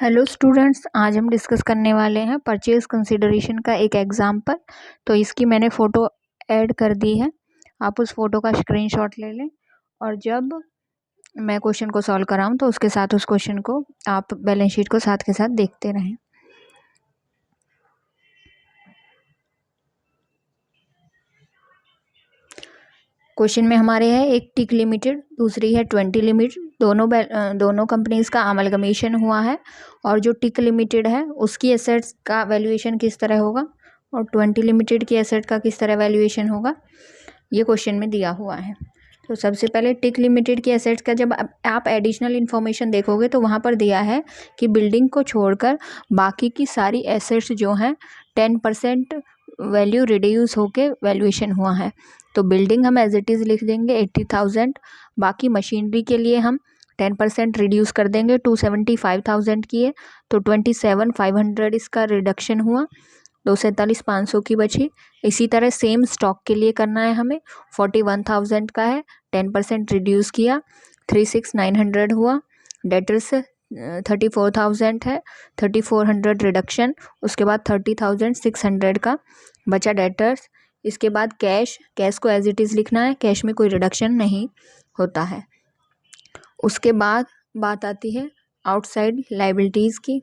Hello students, आज हम discuss करने वाले हैं परचेज कंसिडरेशन का एक एग्जाम्पल। तो इसकी मैंने फ़ोटो ऐड कर दी है, आप उस फ़ोटो का स्क्रीनशॉट ले लें और जब मैं क्वेश्चन को सॉल्व कराऊं तो उसके साथ उस क्वेश्चन को आप बैलेंस शीट को साथ के साथ देखते रहें। क्वेश्चन में हमारे है एक टिक लिमिटेड, दूसरी है 20 लिमिटेड। दोनों कंपनीज का अमलगमेशन हुआ है और जो टिक लिमिटेड है उसकी एसेट्स का वैल्यूएशन किस तरह होगा और 20 लिमिटेड की एसेट का किस तरह वैल्यूएशन होगा, ये क्वेश्चन में दिया हुआ है। तो सबसे पहले टिक लिमिटेड की एसेट्स का जब आप एडिशनल इन्फॉर्मेशन देखोगे तो वहाँ पर दिया है कि बिल्डिंग को छोड़कर बाकी की सारी एसेट्स जो हैं 10% वैल्यू रिड्यूस होके वैल्यूएशन हुआ है। तो बिल्डिंग हम एज इट इज़ लिख देंगे 80,000, बाकी मशीनरी के लिए हम 10% रिड्यूस कर देंगे 275,000 की है, तो 27,500 इसका रिडक्शन हुआ, 247,500 की बची। इसी तरह सेम स्टॉक के लिए करना है हमें, 41,000 का है, 10% रिड्यूस किया, 36,900 हुआ। डेटर्स 34,000 है, 3,400 रिडक्शन, उसके बाद 30,600 का बचा डेटर्स। इसके बाद कैश को एज इट इज़ लिखना है, कैश में कोई रिडक्शन नहीं होता है। उसके बाद बात आती है आउटसाइड लाइबिलिटीज़ की।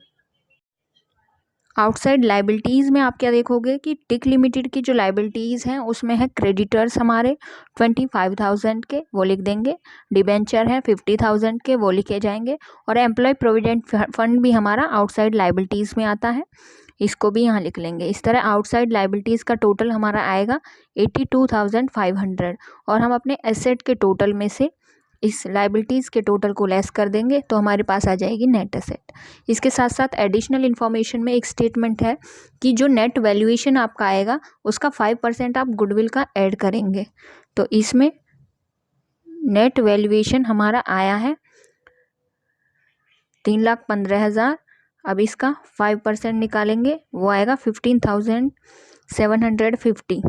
आउटसाइड लाइबिलिटीज़ में आप क्या देखोगे कि टिक लिमिटेड की जो लाइबिलिटीज़ हैं उसमें है क्रेडिटर्स हमारे 25,000 के, वो लिख देंगे। डिबेंचर है 50,000 के, वो लिखे जाएंगे। और एम्प्लॉय प्रोविडेंट फंड भी हमारा आउटसाइड लाइबिलिटीज़ में आता है, इसको भी यहाँ लिख लेंगे। इस तरह आउटसाइड लाइबिलिटीज़ का टोटल हमारा आएगा 82,500 और हम अपने एसेट के टोटल में से इस लाइबिलिटीज़ के टोटल को लेस कर देंगे तो हमारे पास आ जाएगी नेट एसेट। इसके साथ साथ एडिशनल इन्फॉर्मेशन में एक स्टेटमेंट है कि जो नेट वैल्यूएशन आपका आएगा उसका 5% आप गुडविल का ऐड करेंगे। तो इसमें नेट वैल्यूएशन हमारा आया है 3,15,000। अब इसका 5% निकालेंगे, वो आएगा 15,750,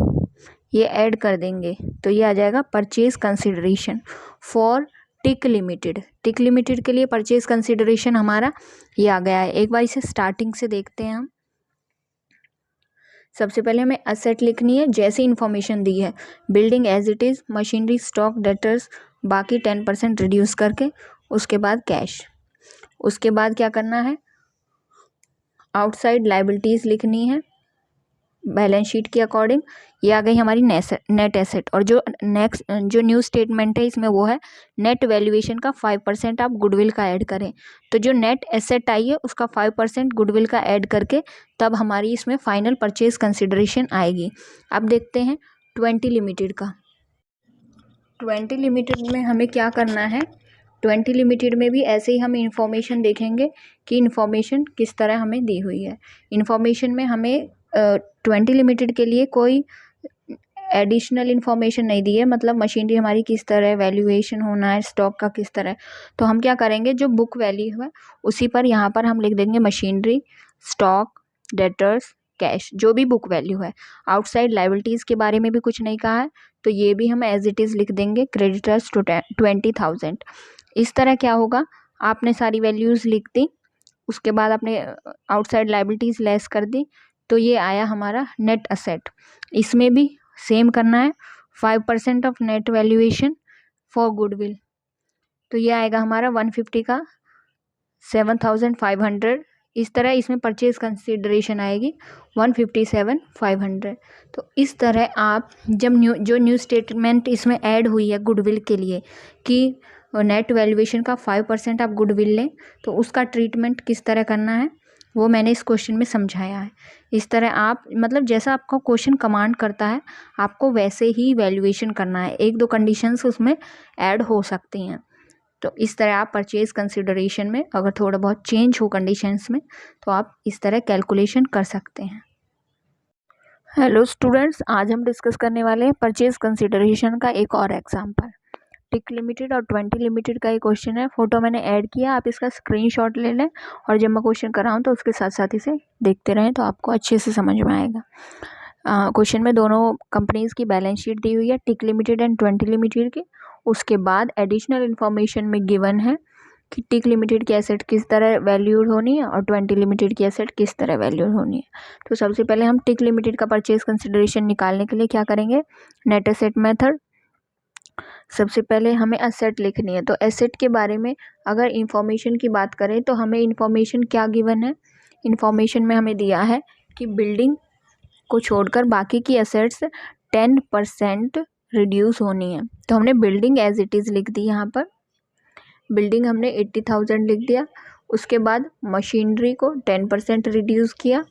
ये ऐड कर देंगे तो ये आ जाएगा purchase consideration for tick limited. Tick limited के लिए परचेज कंसिडरेशन हमारा ये आ गया है। एक बार इसे स्टार्टिंग से देखते हैं हम। सबसे पहले हमें असेट लिखनी है, जैसी इन्फॉर्मेशन दी है, building as it is, machinery, stock, debtors, बाकी 10% रिड्यूस करके, उसके बाद कैश। उसके बाद क्या करना है, आउटसाइड लाइबिलिटीज़ लिखनी है बैलेंस शीट के अकॉर्डिंग। ये आ गई हमारी नेट एसेट। और जो न्यू स्टेटमेंट है इसमें वो है नेट वैल्यूएशन का 5% आप गुडविल का ऐड करें। तो जो नेट एसेट आई है उसका 5% गुडविल का ऐड करके तब हमारी इसमें फाइनल परचेज कंसिडरेशन आएगी। अब देखते हैं 20 लिमिटेड का। 20 लिमिटेड में हमें क्या करना है, 20 लिमिटेड में भी ऐसे ही हम इंफॉर्मेशन देखेंगे कि इंफॉर्मेशन किस तरह हमें दी हुई है। इंफॉर्मेशन में हमें 20 लिमिटेड के लिए कोई एडिशनल इन्फॉर्मेशन नहीं दी है, मतलब मशीनरी हमारी किस तरह वैल्यूएशन होना है, स्टॉक का किस तरह। तो हम क्या करेंगे, जो बुक वैल्यू है उसी पर यहाँ पर हम लिख देंगे मशीनरी, स्टॉक, डेटर्स, कैश, जो भी बुक वैल्यू है। आउटसाइड लाइबिलिटीज़ के बारे में भी कुछ नहीं कहा है तो ये भी हम एज इट इज़ लिख देंगे, क्रेडिटर्स 20,000। इस तरह क्या होगा, आपने सारी वैल्यूज़ लिख दी, उसके बाद आपने आउटसाइड लाइबिलिटीज़ लेस कर दी, तो ये आया हमारा नेट असेट। इसमें भी सेम करना है, 5% of net valuation for goodwill, तो ये आएगा हमारा 150 का 7,500। इस तरह इसमें परचेज कंसिडरेशन आएगी 157,500। तो इस तरह आप जब न्यू स्टेटमेंट इसमें ऐड हुई है गुडविल के लिए कि नेट वैल्यूएशन का 5% आप गुडविल लें, तो उसका ट्रीटमेंट किस तरह करना है वो मैंने इस क्वेश्चन में समझाया है। इस तरह आप, मतलब जैसा आपका क्वेश्चन कमांड करता है आपको वैसे ही वैल्यूएशन करना है, एक दो कंडीशंस उसमें ऐड हो सकती हैं। तो इस तरह आप परचेज कंसिडरेशन में अगर थोड़ा बहुत चेंज हो कंडीशंस में तो आप इस तरह कैलकुलेशन कर सकते हैं। हेलो स्टूडेंट्स, आज हम डिस्कस करने वाले हैं परचेज कंसिडरेशन का एक और एग्जाम्पल। टिक लिमिटेड और 20 लिमिटेड का ये क्वेश्चन है, फोटो मैंने ऐड किया, आप इसका स्क्रीनशॉट ले लें और जब मैं क्वेश्चन कराऊँ तो उसके साथ साथ इसे देखते रहें तो आपको अच्छे से समझ में आएगा। क्वेश्चन में दोनों कंपनीज़ की बैलेंस शीट दी हुई है, टिक लिमिटेड एंड 20 लिमिटेड की। उसके बाद एडिशनल इन्फॉर्मेशन में गिवन है कि टिक लिमिटेड की एसेट किस तरह वैल्यूड होनी है और 20 लिमिटेड की एसेट किस तरह वैल्यूड होनी है। तो सबसे पहले हम टिक लिमिटेड का परचेज कंसिडरेशन निकालने के लिए क्या करेंगे, नेट एसेट मेथड। सबसे पहले हमें एसेट लिखनी है, तो एसेट के बारे में अगर इंफॉर्मेशन की बात करें तो हमें इंफॉर्मेशन क्या गिवन है, इंफॉर्मेशन में हमें दिया है कि बिल्डिंग को छोड़कर बाकी की एसेट्स 10% रिड्यूस होनी है। तो हमने बिल्डिंग एज इट इज़ लिख दी, यहाँ पर बिल्डिंग हमने 80,000 लिख दिया। उसके बाद मशीनरी को 10% रिड्यूस किया,